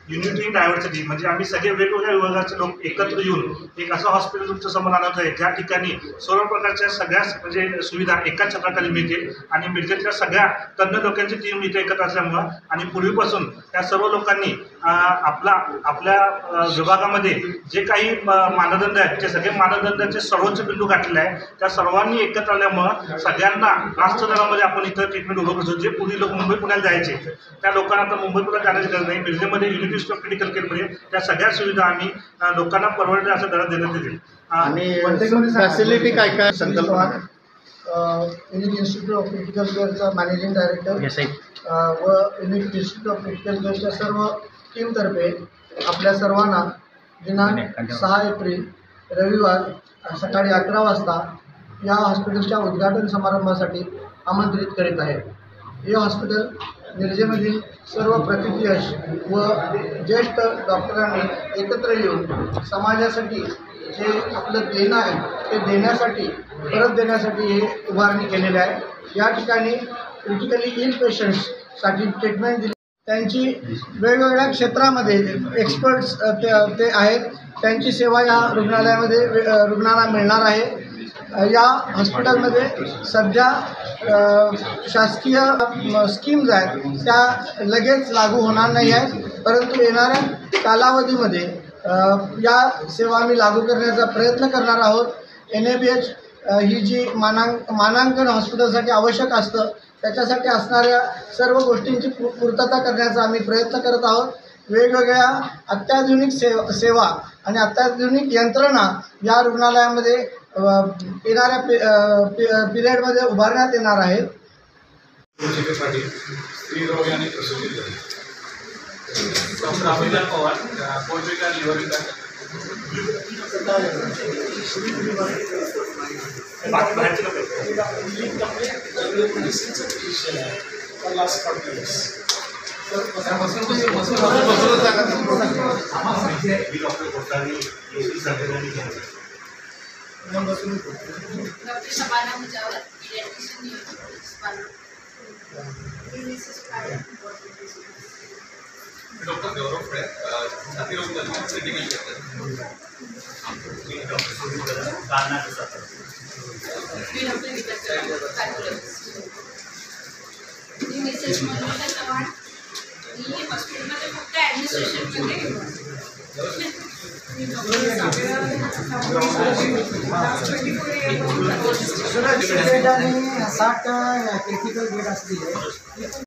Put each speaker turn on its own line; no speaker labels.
Unity diversity म्हणजे आम्ही सगळे वेगवेगळ्या विभागाचे लोक एकत्र येऊन एक असं हॉस्पिटल तुमच्या समोर आणत आहे ज्या ठिकाणी सर्व प्रकारच्या सगळ्या म्हणजे सुविधा एकाच छत्राखाली मिळतील आणि मिरजेतल्या सगळ्या तज्ञ लोकांची टीम इथे एकत्र असल्यामुळं आणि पूर्वीपासून त्या सर्व लोकांनी आपल्या विभागामध्ये जे काही मानदंड आहेत ते सगळे मानदंडाचे सर्वोच्च बिंदू गाठलेले आहे। त्या सर्वांनी एकत्र आल्यामुळं सगळ्यांना राष्ट्रदरामध्ये आपण इथं ट्रीटमेंट उभं करतो। जे पूर्वी लोक मुंबई पुण्याला जायचे त्या लोकांना आता मुंबई पुण्यात जाण्याची गरज नाही। मिरजेमध्ये युनिटी ऑफ मेडिकल केअरमध्ये त्या सगळ्या सुविधा आम्ही लोकांना परवडल्या असं दरात देण्यात येतील।
आणि फॅसिलिटी काय काय संकल्पना
युनिक इन्स्टिट्यूट ऑफ क्रिटिकल केअरचा मॅनेजिंग डायरेक्टर व युनिक इन्स्टिट्यूट ऑफ क्रिटिकल केअरच्या सर्व टीमतर्फे आपल्या सर्वांना दिनांक 6 एप्रिल रविवार सकाळी 11 वाजता या हॉस्पिटलच्या उद्घाटन समारंभासाठी आमंत्रित करीत आहे। हे हॉस्पिटल मिरजेमधील सर्व प्रतिथयश व ज्येष्ठ डॉक्टरांनी एकत्र येऊन समाजासाठी जे आपलं देणं आहे ते देण्यासाठी परत देण्यासाठी हे उभारणी केलेली आहे। या ठिकाणी क्रिटिकली इल पेशंट्ससाठी ट्रीटमेंट दिली त्यांची वेगवेगळ्या क्षेत्रामध्ये एक्सपर्ट्स ते आहेत। त्यांची सेवा या रुग्णालयामध्ये रुग्णांना मिळणार आहे। या हॉस्पिटलमध्ये सध्या शासकीय स्कीम्स आहेत त्या लगेच लागू होणार नाही आहेत, परंतु येणाऱ्या कालावधीमध्ये या सेवा आम्ही लागू करण्याचा प्रयत्न करणार आहोत। NABH ही जी मानांकन हॉस्पिटलसाठी आवश्यक असतं त्याच्यासाठी असणाऱ्या सर्व गोष्टींची पूर्तता करण्याचा आम्ही प्रयत्न करत आहोत। वेगवेगळ्या अत्याधुनिक सेवा आणि अत्याधुनिक यंत्रणा या रुग्णालयामध्ये येणाऱ्या पिरियडमध्ये उभारण्यात येणार आहेत।
Doctor Abhilal Pawar poultry liver doctor Gaurav फ्रेड छातीरोग क्रिटिकल
आणि 60 क्रिटिकल बेड असतील।